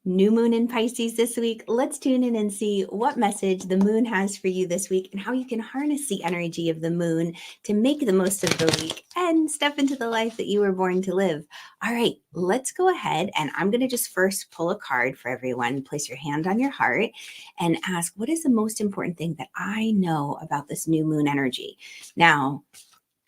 New moon in Pisces this week. Let's tune in and see what message the moon has for you this week and how you can harness the energy of the moon to make the most of the week and step into the life that you were born to live. All right, let's go ahead and I'm going to just first pull a card for everyone. Place your hand on your heart and ask, what is the most important thing that I know about this new moon energy? Now,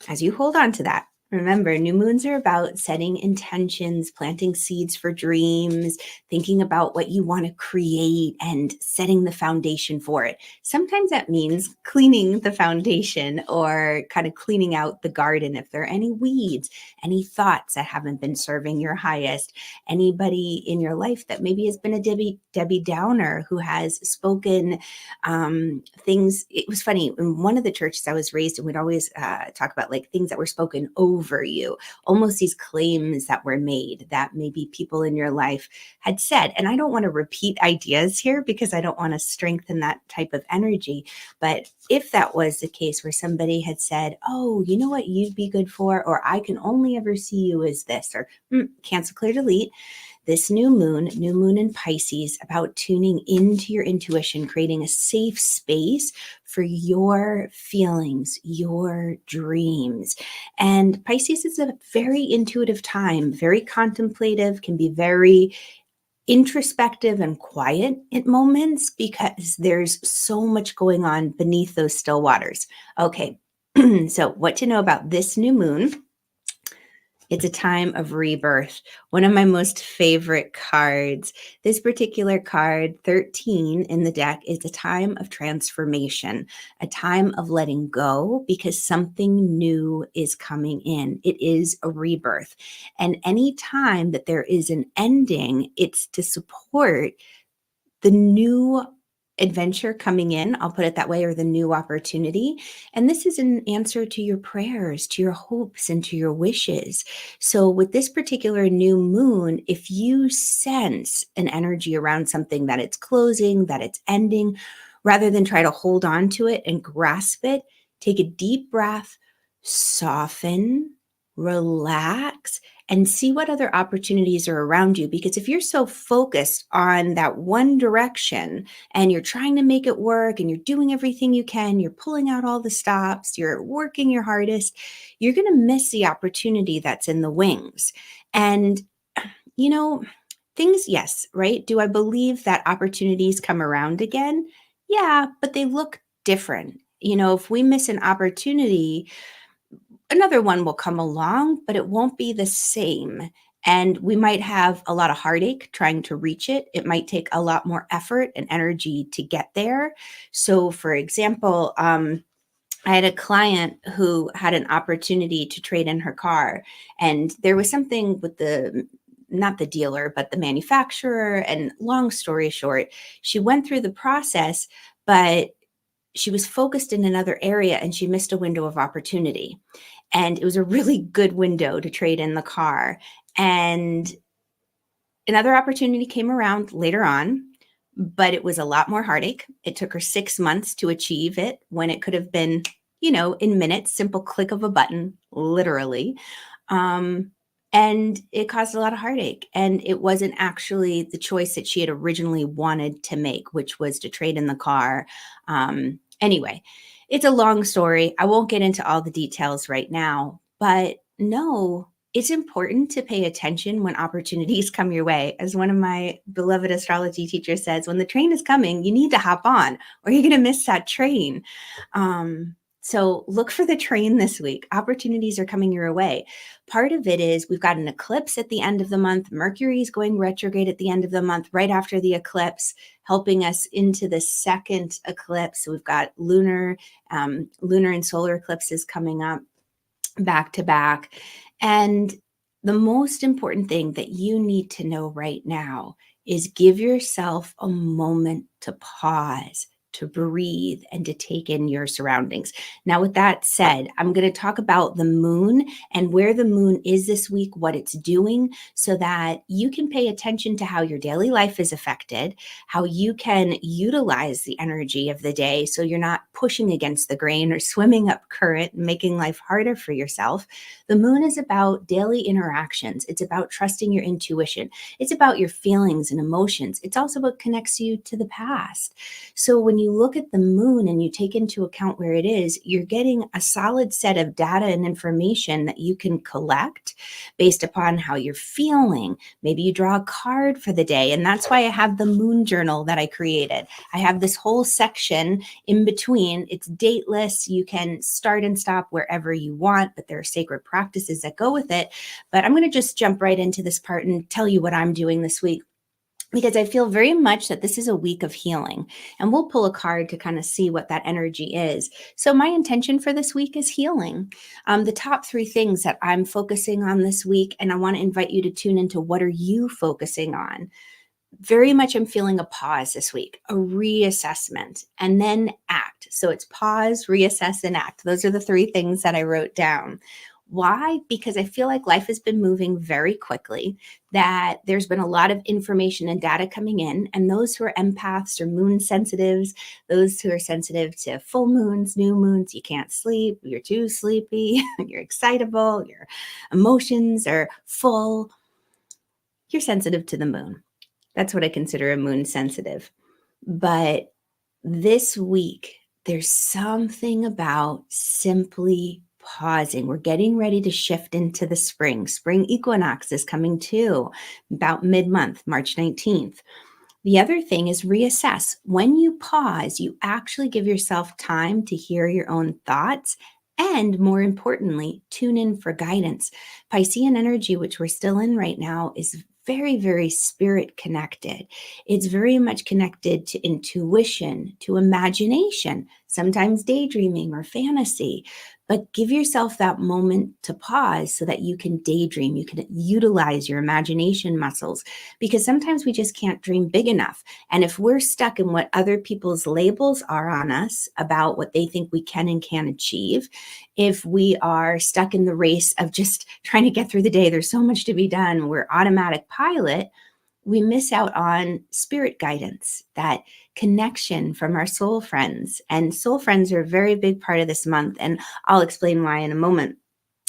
as you hold on to that, remember, new moons are about setting intentions, planting seeds for dreams, thinking about what you want to create and setting the foundation for it. Sometimes that means cleaning the foundation or kind of cleaning out the garden if there are any weeds, any thoughts that haven't been serving your highest, anybody in your life that maybe has been a Debbie Downer who has spoken things. It was funny, in one of the churches I was raised in, we'd always talk about like things that were spoken over you, almost these claims that were made that maybe people in your life had said. And I don't want to repeat ideas here because I don't want to strengthen that type of energy. But if that was the case where somebody had said, oh, you know what you'd be good for, or I can only ever see you as this, or cancel, clear, delete. This new moon in Pisces, about tuning into your intuition, creating a safe space for your feelings, your dreams. And Pisces is a very intuitive time, very contemplative, can be very introspective and quiet at moments because there's so much going on beneath those still waters. Okay, so what to know about this new moon? It's a time of rebirth. One of my most favorite cards. This particular card, 13 in the deck, is a time of transformation, a time of letting go because something new is coming in. It is a rebirth. And any time that there is an ending, it's to support the new adventure coming in, I'll put it that way, or the new opportunity. And this is an answer to your prayers, to your hopes, and to your wishes. So with this particular new moon, if you sense an energy around something that it's closing, that it's ending, rather than try to hold on to it and grasp it, take a deep breath, soften, relax, and see what other opportunities are around you. Because if you're so focused on that one direction and you're trying to make it work and you're doing everything you can, you're pulling out all the stops, you're working your hardest, you're going to miss the opportunity that's in the wings. And, you know, things, yes, right? Do I believe that opportunities come around again? Yeah, but they look different. You know, if we miss an opportunity, another one will come along, but it won't be the same. And we might have a lot of heartache trying to reach it. It might take a lot more effort and energy to get there. So, for example, I had a client who had an opportunity to trade in her car, and there was something with not the dealer, but the manufacturer. And long story short, she went through the process, but she was focused in another area and she missed a window of opportunity. And it was a really good window to trade in the car. And another opportunity came around later on, but it was a lot more heartache. It took her 6 months to achieve it when it could have been, in minutes, simple click of a button, literally. And it caused a lot of heartache. And it wasn't actually the choice that she had originally wanted to make, which was to trade in the car. Anyway, it's a long story. I won't get into all the details right now, but no, it's important to pay attention when opportunities come your way. As one of my beloved astrology teachers says, when the train is coming, you need to hop on or you're going to miss that train. So look for the train this week. Opportunities are coming your way. Part of it is we've got an eclipse at the end of the month. Mercury is going retrograde at the end of the month, right after the eclipse, helping us into the second eclipse. So we've got lunar and solar eclipses coming up back to back. And the most important thing that you need to know right now is give yourself a moment to pause. to breathe, and to take in your surroundings. Now, with that said, I'm going to talk about the moon and where the moon is this week, what it's doing, so that you can pay attention to how your daily life is affected, how you can utilize the energy of the day so you're not pushing against the grain or swimming up current and making life harder for yourself. The moon is about daily interactions. It's about trusting your intuition. It's about your feelings and emotions. It's also what connects you to the past. So when you look at the moon and you take into account where it is, you're getting a solid set of data and information that you can collect based upon how you're feeling. Maybe you draw a card for the day, and that's why I have the moon journal that I created. I have this whole section in between. It's dateless. You can start and stop wherever you want, but there are sacred practices that go with it. But I'm going to just jump right into this part and tell you what I'm doing this week, because I feel very much that this is a week of healing, and we'll pull a card to kind of see what that energy is. So my intention for this week is healing. The top 3 things that I'm focusing on this week, and I want to invite you to tune into what are you focusing on. Very much I'm feeling a pause this week, a reassessment, and then act. So it's pause, reassess, and act. Those are the 3 things that I wrote down. Why? Because I feel like life has been moving very quickly, that there's been a lot of information and data coming in, and those who are empaths or moon sensitives, those who are sensitive to full moons, new moons, you can't sleep, you're too sleepy, you're excitable, your emotions are full, you're sensitive to the moon. That's what I consider a moon sensitive. But this week, there's something about simply pausing. We're getting ready to shift into the spring. Spring equinox is coming too, about mid-month, March 19th. The other thing is reassess. When you pause, you actually give yourself time to hear your own thoughts and, more importantly, tune in for guidance. Piscean energy, which we're still in right now, is very, very spirit connected. It's very much connected to intuition, to imagination, sometimes daydreaming or fantasy. But give yourself that moment to pause so that you can daydream, you can utilize your imagination muscles, because sometimes we just can't dream big enough. And if we're stuck in what other people's labels are on us about what they think we can and can't achieve, if we are stuck in the race of just trying to get through the day, there's so much to be done, we're automatic pilot, we miss out on spirit guidance, that connection from our soul friends. And soul friends are a very big part of this month, and I'll explain why in a moment.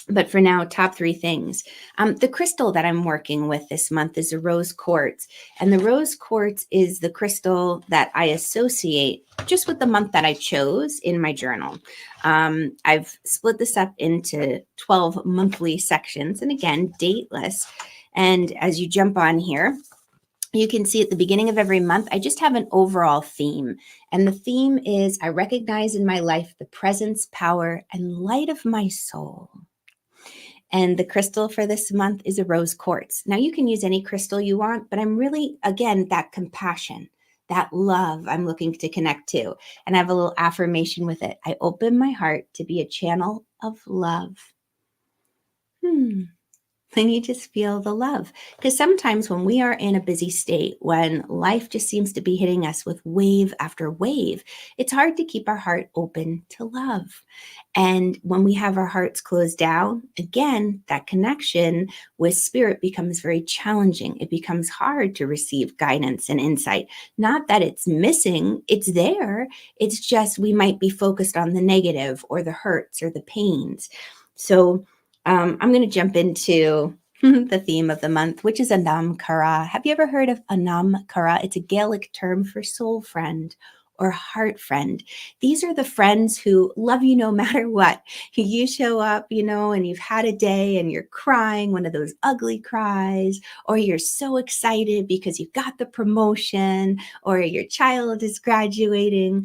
But for now, top 3 things. The crystal that I'm working with this month is a rose quartz. And the rose quartz is the crystal that I associate just with the month that I chose in my journal. I've split this up into 12 monthly sections, and again, dateless. And as you jump on here, you can see at the beginning of every month, I just have an overall theme. And the theme is, I recognize in my life the presence, power, and light of my soul. And the crystal for this month is a rose quartz. Now, you can use any crystal you want, but I'm really, again, that compassion, that love I'm looking to connect to. And I have a little affirmation with it. I open my heart to be a channel of love. Then you just feel the love. Because sometimes when we are in a busy state, when life just seems to be hitting us with wave after wave, it's hard to keep our heart open to love. And when we have our hearts closed down, again, that connection with spirit becomes very challenging. It becomes hard to receive guidance and insight. Not that it's missing, it's there. It's just we might be focused on the negative or the hurts or the pains. So I'm going to jump into the theme of the month, which is Anam Cara. Have you ever heard of Anam Cara? It's a Gaelic term for soul friend or heart friend. These are the friends who love you no matter what. You show up, and you've had a day and you're crying, one of those ugly cries, or you're so excited because you got the promotion or your child is graduating.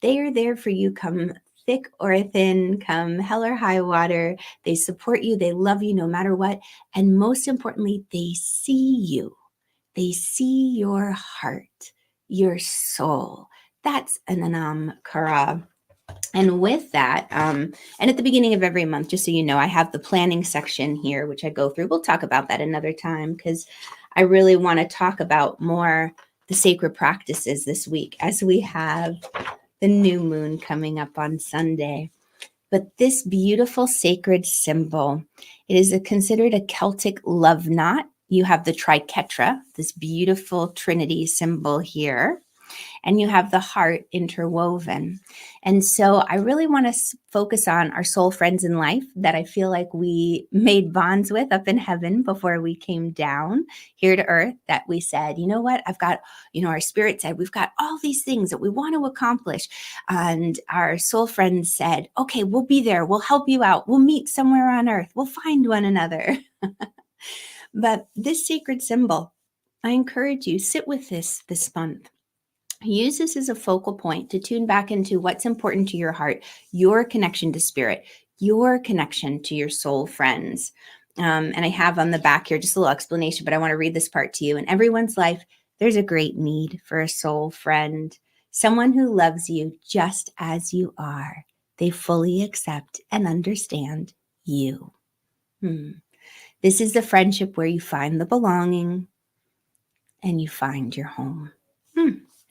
They are there for you come thick or thin, come hell or high water. They support you. They love you no matter what. And most importantly, they see you. They see your heart, your soul. That's an Anam Cara. And with that, and at the beginning of every month, just so you know, I have the planning section here, which I go through. We'll talk about that another time, because I really want to talk about more the sacred practices this week, as we have the new moon coming up on Sunday. But this beautiful sacred symbol, it is considered a Celtic love knot. You have the triquetra, this beautiful Trinity symbol here, and you have the heart interwoven. And so I really want to focus on our soul friends in life that I feel like we made bonds with up in heaven before we came down here to earth, that we said, you know what, I've got, our spirit said, we've got all these things that we want to accomplish. And our soul friends said, okay, we'll be there. We'll help you out. We'll meet somewhere on earth. We'll find one another. But this sacred symbol, I encourage you, sit with this month. Use this as a focal point to tune back into what's important to your heart, your connection to spirit, your connection to your soul friends. And I have on the back here just a little explanation, but I want to read this part to you. In everyone's life, there's a great need for a soul friend, someone who loves you just as you are. They fully accept and understand you. This is the friendship where you find the belonging and you find your home.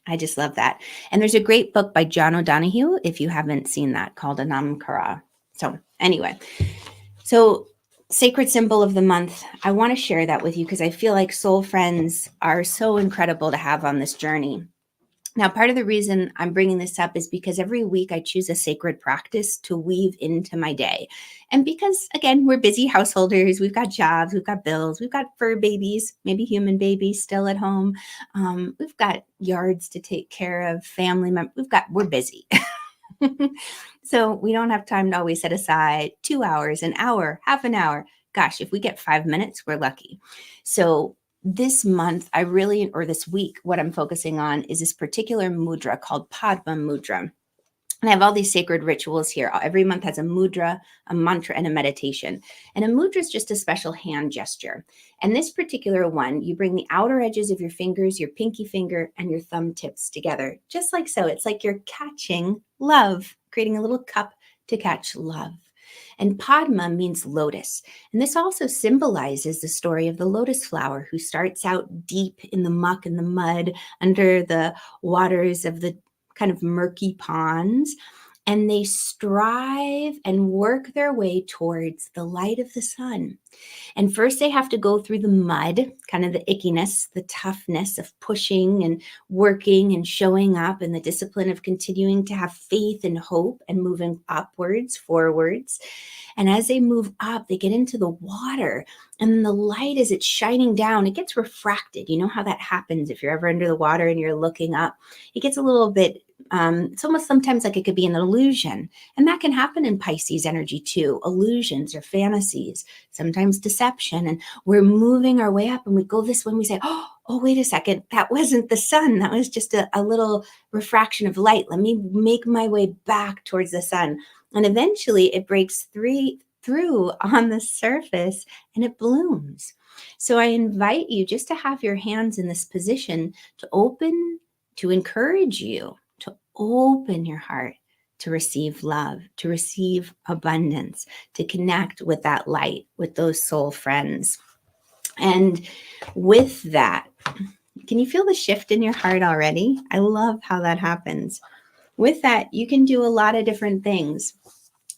I just love that. And there's a great book by John O'Donohue, if you haven't seen that, called Anam Cara. So anyway, sacred symbol of the month. I want to share that with you because I feel like soul friends are so incredible to have on this journey. Now, part of the reason I'm bringing this up is because every week I choose a sacred practice to weave into my day. And because, again, we're busy householders, we've got jobs, we've got bills, we've got fur babies, maybe human babies still at home. We've got yards to take care of, family members. We're busy. So we don't have time to always set aside 2 hours, an hour, half an hour. Gosh, if we get 5 minutes, we're lucky. So this month, this week, what I'm focusing on is this particular mudra called Padma mudra. And I have all these sacred rituals here. Every month has a mudra, a mantra, and a meditation. And a mudra is just a special hand gesture. And this particular one, you bring the outer edges of your fingers, your pinky finger, and your thumb tips together, just like so. It's like you're catching love, creating a little cup to catch love. And Padma means lotus. And this also symbolizes the story of the lotus flower who starts out deep in the muck and the mud under the waters of the kind of murky ponds. And they strive and work their way towards the light of the sun. And first they have to go through the mud, kind of the ickiness, the toughness of pushing and working and showing up, and the discipline of continuing to have faith and hope and moving upwards, forwards. And as they move up, they get into the water, and the light, as it's shining down, it gets refracted. You know how that happens if you're ever under the water and you're looking up. It gets a little bit, it's almost sometimes like it could be an illusion. And that can happen in Pisces energy too, illusions or fantasies, sometimes deception. And we're moving our way up and we go this way and we say, oh, wait a second, that wasn't the sun. That was just a little refraction of light. Let me make my way back towards the sun. And eventually it breaks through on the surface and it blooms. So I invite you just to have your hands in this position to encourage you to open your heart, to receive love, to receive abundance, to connect with that light, with those soul friends. And with that, can you feel the shift in your heart already? I love how that happens. With that, you can do a lot of different things.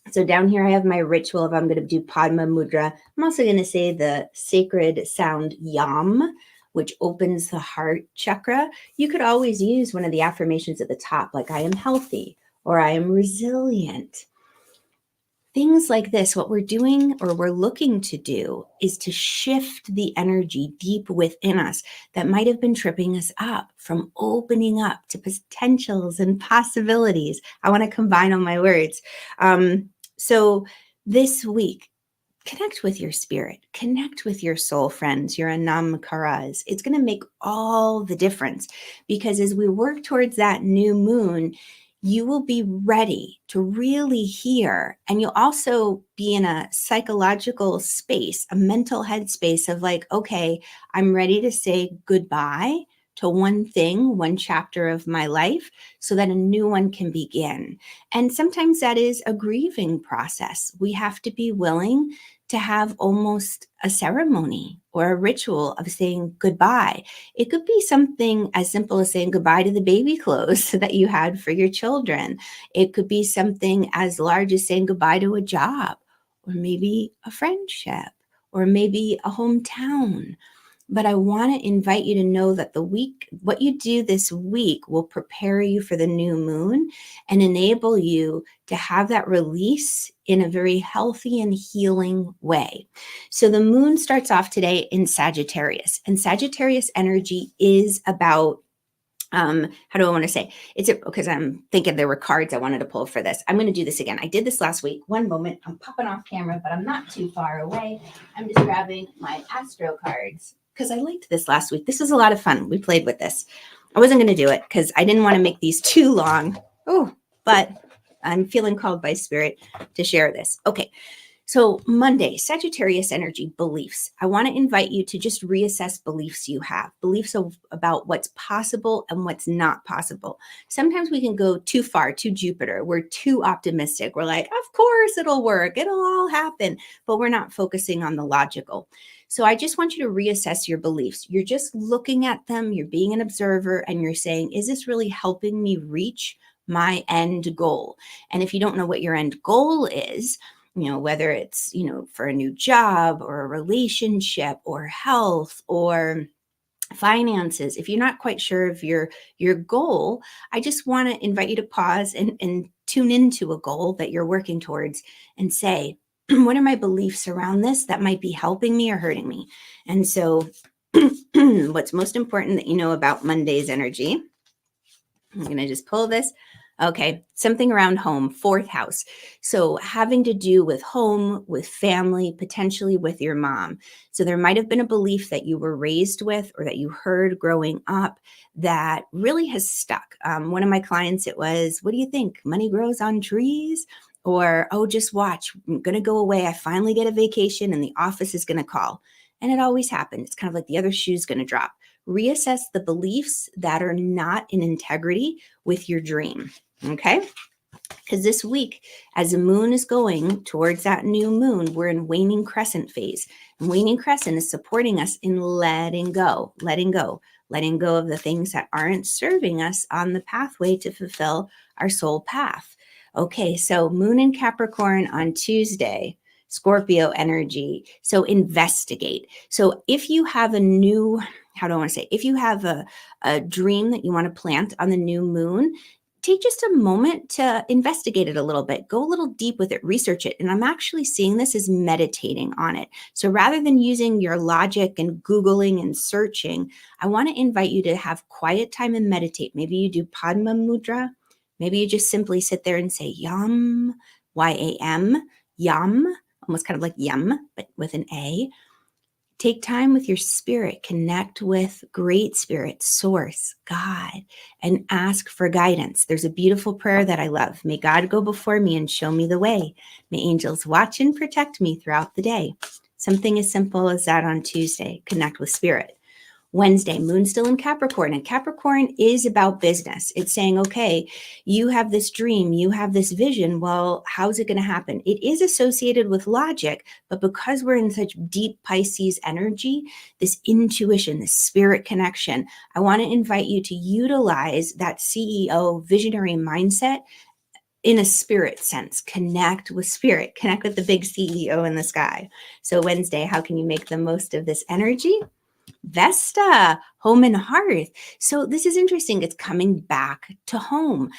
So down here, I have my ritual of I'm going to do Padma mudra. I'm also going to say the sacred sound Yam, which opens the heart chakra. You could always use one of the affirmations at the top, like I am healthy or I am resilient. Things like this, what we're doing or we're looking to do is to shift the energy deep within us that might have been tripping us up from opening up to potentials and possibilities. I want to combine all my words. So this week, connect with your spirit, connect with your soul friends, your Anam Karas. It's going to make all the difference because as we work towards that new moon, you will be ready to really hear. And you'll also be in a psychological space, a mental headspace of like, okay, I'm ready to say goodbye to one thing, one chapter of my life so that a new one can begin. And sometimes that is a grieving process. We have to be willing to have almost a ceremony or a ritual of saying goodbye. It could be something as simple as saying goodbye to the baby clothes that you had for your children. It could be something as large as saying goodbye to a job, or maybe a friendship, or maybe a hometown. But I want to invite you to know that what you do this week will prepare you for the new moon and enable you to have that release in a very healthy and healing way. So the moon starts off today in Sagittarius, and Sagittarius energy is about how do I want to say? Because I'm thinking there were cards I wanted to pull for this. I'm going to do this again. I did this last week. One moment. I'm popping off camera, but I'm not too far away. I'm just grabbing my Astro cards because I liked this last week. This was a lot of fun. We played with this. I wasn't going to do it because I didn't want to make these too long. Oh, but I'm feeling called by Spirit to share this. Okay. So Monday, Sagittarius energy, beliefs. I want to invite you to just reassess beliefs you have, beliefs about what's possible and what's not possible. Sometimes we can go too far, to Jupiter. We're too optimistic. We're like, of course it'll work. It'll all happen. But we're not focusing on the logical. So I just want you to reassess your beliefs. You're just looking at them. You're being an observer and you're saying, is this really helping me reach my end goal? And if you don't know what your end goal is, whether it's, for a new job or a relationship or health or finances, if you're not quite sure of your goal, I just want to invite you to pause and tune into a goal that you're working towards and say, what are my beliefs around this that might be helping me or hurting me? And so what's most important that you know about Monday's energy, I'm going to just pull this. Okay, something around home, fourth house. So having to do with home, with family, potentially with your mom. So there might have been a belief that you were raised with or that you heard growing up that really has stuck. One of my clients, it was, what do you think? Money grows on trees? Or, oh, just watch, I'm going to go away. I finally get a vacation and the office is going to call. And it always happens. It's kind of like the other shoe's going to drop. Reassess the beliefs that are not in integrity with your dream. Okay. Because this week, as the moon is going towards that new moon, we're in waning crescent phase. And waning crescent is supporting us in letting go of the things that aren't serving us on the pathway to fulfill our soul path. Okay. So moon in Capricorn on Tuesday, Scorpio energy. So investigate. So if you have if you have a dream that you want to plant on the new moon, take just a moment to investigate it a little bit, go a little deep with it, research it. And I'm actually seeing this as meditating on it. So rather than using your logic and Googling and searching, I want to invite you to have quiet time and meditate. Maybe you do Padma Mudra. Maybe you just simply sit there and say yum, Y-A-M, yum, almost kind of like yum, but with an A. Take time with your spirit, connect with great spirit, source, God, and ask for guidance. There's a beautiful prayer that I love. May God go before me and show me the way. May angels watch and protect me throughout the day. Something as simple as that on Tuesday. Connect with spirit. Wednesday, moon still in Capricorn, and Capricorn is about business. It's saying, okay, you have this dream, you have this vision. Well, how's it going to happen? It is associated with logic, but because we're in such deep Pisces energy, this intuition, this spirit connection, I want to invite you to utilize that CEO visionary mindset in a spirit sense. Connect with spirit, connect with the big CEO in the sky. So Wednesday, how can you make the most of this energy? Vesta, home and hearth. So this is interesting. It's coming back to home.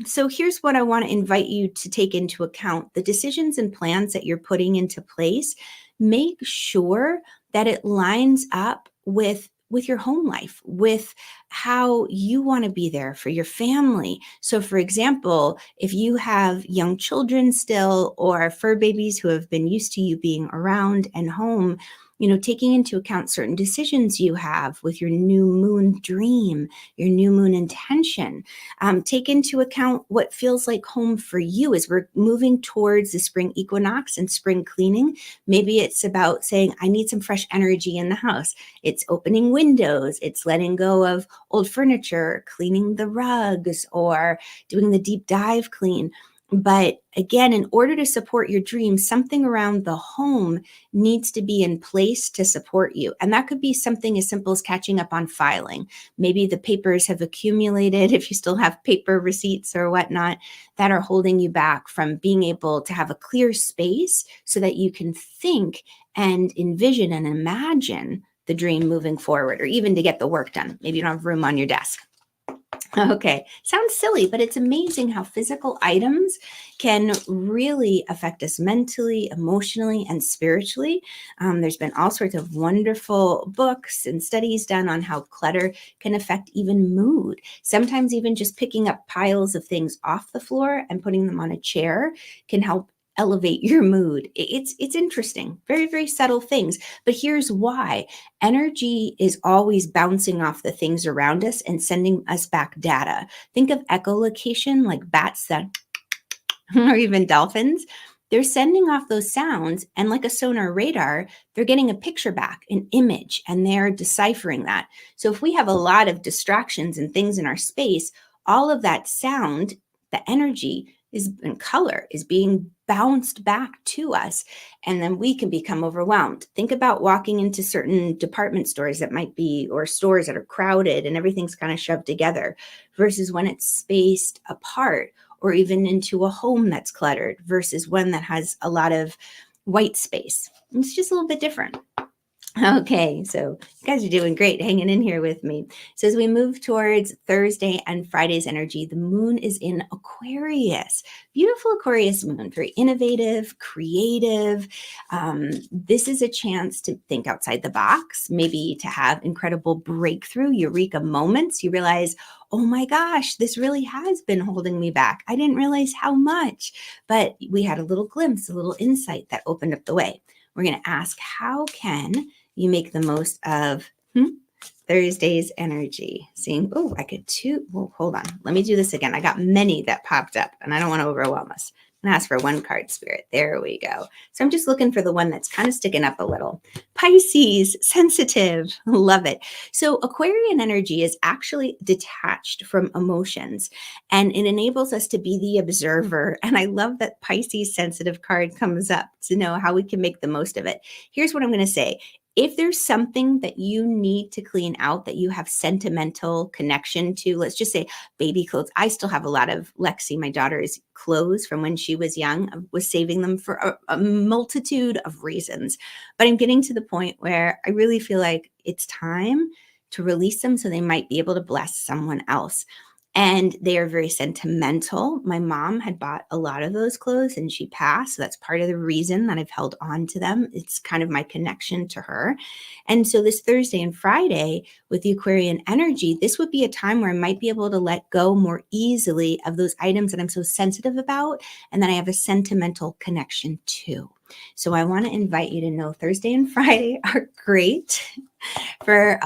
So here's what I want to invite you to take into account. The decisions and plans that you're putting into place, make sure that it lines up with your home life, with how you want to be there for your family. So for example, if you have young children still or fur babies who have been used to you being around and home, taking into account certain decisions you have with your new moon dream, your new moon intention. Take into account what feels like home for you as we're moving towards the spring equinox and spring cleaning. Maybe it's about saying, I need some fresh energy in the house. It's opening windows. It's letting go of old furniture, cleaning the rugs, or doing the deep dive clean. But again, in order to support your dream, something around the home needs to be in place to support you. And that could be something as simple as catching up on filing. Maybe the papers have accumulated, if you still have paper receipts or whatnot, that are holding you back from being able to have a clear space so that you can think and envision and imagine the dream moving forward, or even to get the work done. Maybe you don't have room on your desk. Okay, sounds silly, but it's amazing how physical items can really affect us mentally, emotionally, and spiritually. There's been all sorts of wonderful books and studies done on how clutter can affect even mood. Sometimes even just picking up piles of things off the floor and putting them on a chair can help elevate your mood. It's interesting, very, very subtle things. But here's why. Energy is always bouncing off the things around us and sending us back data. Think of echolocation, like bats that, or even dolphins. They're sending off those sounds, and like a sonar radar, they're getting a picture back, an image, and they're deciphering that. So if we have a lot of distractions and things in our space, all of that sound, the energy is in color, is being bounced back to us, and then we can become overwhelmed. Think about walking into certain department stores that might be, or stores that are crowded and everything's kind of shoved together, versus when it's spaced apart, or even into a home that's cluttered versus one that has a lot of white space. It's just a little bit different. Okay, so you guys are doing great hanging in here with me. So as we move towards Thursday and Friday's energy, the moon is in Aquarius. Beautiful Aquarius moon, very innovative, creative. This is a chance to think outside the box, maybe to have incredible breakthrough, eureka moments. You realize, oh my gosh, this really has been holding me back. I didn't realize how much, but we had a little glimpse, a little insight that opened up the way. We're going to ask, how can you make the most of Thursday's energy? Seeing, oh, I could two. Well, hold on. Let me do this again. I got many that popped up and I don't want to overwhelm us. I'm going to ask for one card, Spirit. There we go. So I'm just looking for the one that's kind of sticking up a little. Pisces, sensitive. Love it. So Aquarian energy is actually detached from emotions, and it enables us to be the observer. And I love that Pisces sensitive card comes up to know how we can make the most of it. Here's what I'm going to say. If there's something that you need to clean out that you have sentimental connection to, let's just say baby clothes. I still have a lot of Lexi, my daughter's clothes from when she was young. I was saving them for a multitude of reasons. But I'm getting to the point where I really feel like it's time to release them so they might be able to bless someone else. And they are very sentimental. My mom had bought a lot of those clothes and she passed. So that's part of the reason that I've held on to them. It's kind of my connection to her. And so this Thursday and Friday with the Aquarian energy, this would be a time where I might be able to let go more easily of those items that I'm so sensitive about and that I have a sentimental connection to. So I want to invite you to know Thursday and Friday are great for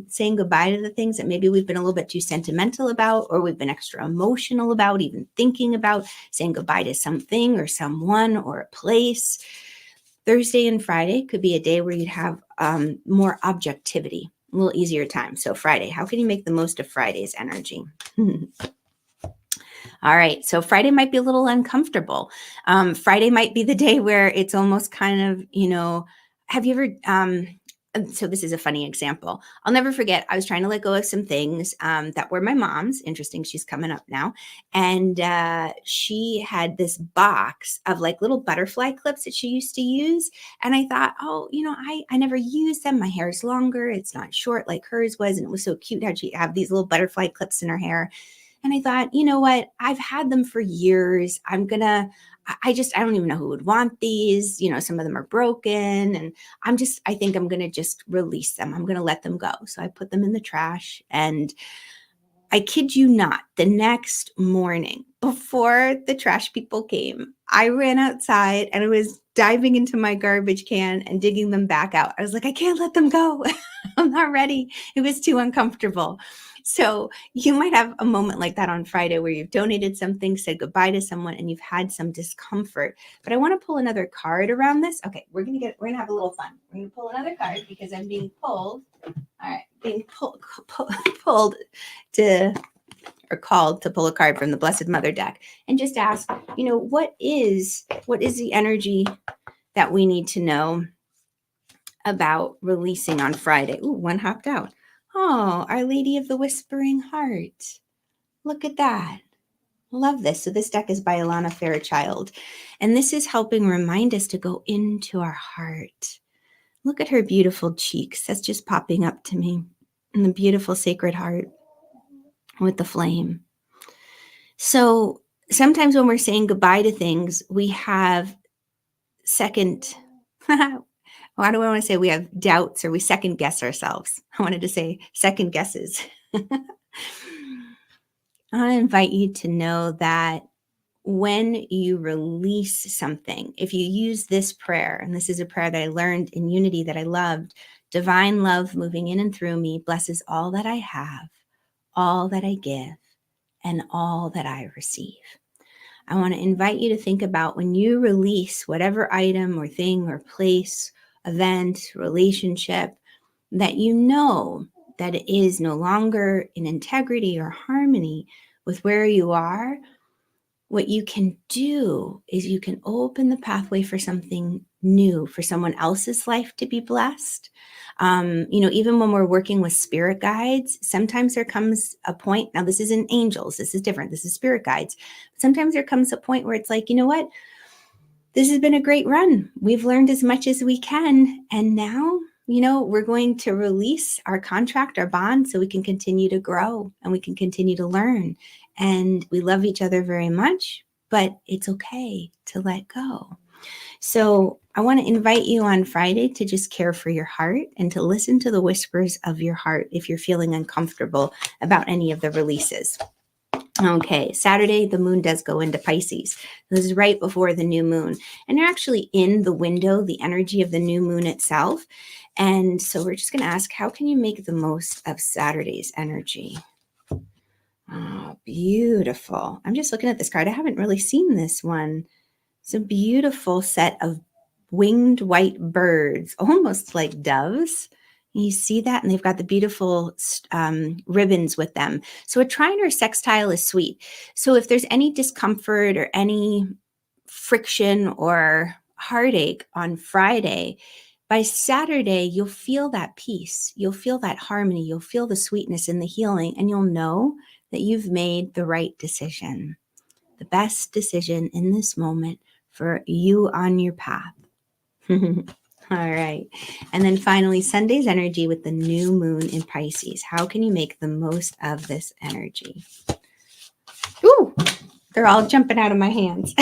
saying goodbye to the things that maybe we've been a little bit too sentimental about, or we've been extra emotional about, even thinking about saying goodbye to something or someone or a place. Thursday and Friday could be a day where you'd have more objectivity, a little easier time. So Friday, how can you make the most of Friday's energy? All right. So Friday might be a little uncomfortable. Friday might be the day where it's almost kind of, have you ever, so this is a funny example. I'll never forget. I was trying to let go of some things that were my mom's. Interesting. She's coming up now. And she had this box of like little butterfly clips that she used to use. And I thought, oh, I never use them. My hair is longer. It's not short like hers was. And it was so cute how she have these little butterfly clips in her hair. And I thought, you know what? I've had them for years. I don't even know who would want these. Some of them are broken. And I think I'm going to just release them. I'm going to let them go. So I put them in the trash. And I kid you not, the next morning before the trash people came, I ran outside and I was diving into my garbage can and digging them back out. I was like, I can't let them go. I'm not ready. It was too uncomfortable. So you might have a moment like that on Friday where you've donated something, said goodbye to someone, and you've had some discomfort. But I want to pull another card around this. Okay, we're gonna have a little fun. We're gonna pull another card because I'm being pulled. All right, being pulled to, or called to pull a card from the Blessed Mother deck, and just ask, what is the energy that we need to know about releasing on Friday? Ooh, one hopped out. Oh, Our Lady of the Whispering Heart. Look at that. Love this. So this deck is by Alana Fairchild, and this is helping remind us to go into our heart. Look at her beautiful cheeks. That's just popping up to me. And the beautiful sacred heart with the flame. So sometimes when we're saying goodbye to things, we have second, why do I want to say we have doubts or we second guess ourselves? I wanted to say second guesses. I invite you to know that when you release something, if you use this prayer, and this is a prayer that I learned in Unity that I loved, divine love moving in and through me blesses all that I have, all that I give, and all that I receive. I want to invite you to think about when you release whatever item or thing or place, event, relationship, that you know that it is no longer in integrity or harmony with where you are. What you can do is you can open the pathway for something new, for someone else's life to be blessed. Even when we're working with spirit guides, sometimes there comes a point. Now, this isn't angels. This is different. This is spirit guides. Sometimes there comes a point where it's like, you know what? This has been a great run. We've learned as much as we can. And now, we're going to release our contract, our bond, so we can continue to grow and we can continue to learn. And we love each other very much, but it's okay to let go. So I want to invite you on Friday to just care for your heart and to listen to the whispers of your heart if you're feeling uncomfortable about any of the releases. Okay, Saturday, the moon does go into Pisces. This is right before the new moon. And you're actually in the window, the energy of the new moon itself. And so we're just going to ask, how can you make the most of Saturday's energy? Oh, beautiful. I'm just looking at this card. I haven't really seen this one. It's a beautiful set of winged white birds, almost like doves. You see that? And they've got the beautiful ribbons with them. So a trine or sextile is sweet. So if there's any discomfort or any friction or heartache on Friday, by Saturday, you'll feel that peace. You'll feel that harmony. You'll feel the sweetness and the healing, and you'll know that you've made the right decision, the best decision in this moment for you on your path. All right. And then finally, Sunday's energy with the new moon in Pisces. How can you make the most of this energy? Ooh, they're all jumping out of my hands.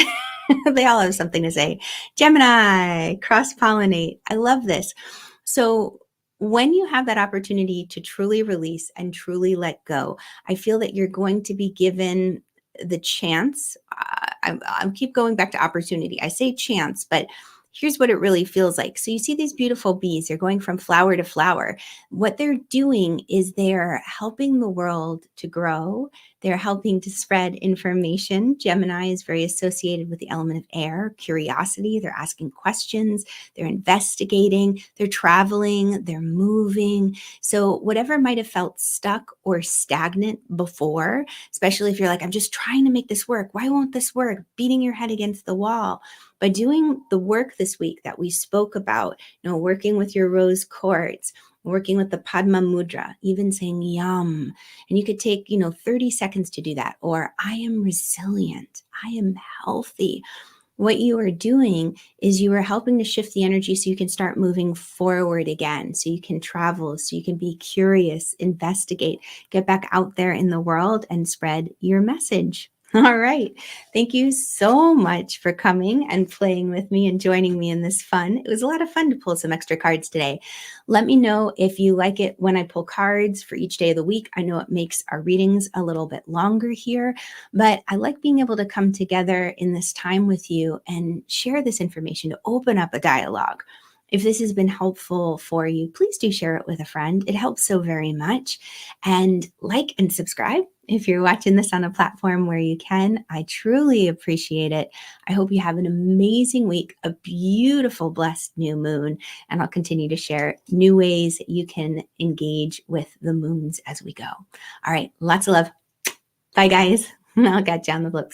They all have something to say. Gemini, cross-pollinate. I love this. So when you have that opportunity to truly release and truly let go, I feel that you're going to be given the chance. I keep going back to opportunity. I say chance, but here's what it really feels like. So you see these beautiful bees, they're going from flower to flower. What they're doing is they're helping the world to grow. They're helping to spread information. Gemini is very associated with the element of air, curiosity. They're asking questions, they're investigating, they're traveling, they're moving. So whatever might have felt stuck or stagnant before, especially if you're like, I'm just trying to make this work. Why won't this work? Beating your head against the wall. By doing the work this week that we spoke about, working with your rose quartz, working with the Padma Mudra, even saying yum. And you could take, 30 seconds to do that. Or I am resilient. I am healthy. What you are doing is you are helping to shift the energy so you can start moving forward again, so you can travel, so you can be curious, investigate, get back out there in the world and spread your message. All right. Thank you so much for coming and playing with me and joining me in this fun. It was a lot of fun to pull some extra cards today. Let me know if you like it when I pull cards for each day of the week. I know it makes our readings a little bit longer here, but I like being able to come together in this time with you and share this information to open up a dialogue. If this has been helpful for you, please do share it with a friend. It helps so very much. And like and subscribe if you're watching this on a platform where you can. I truly appreciate it. I hope you have an amazing week, a beautiful, blessed new moon, and I'll continue to share new ways that you can engage with the moons as we go. All right, lots of love. Bye, guys. I'll catch you on the flip side.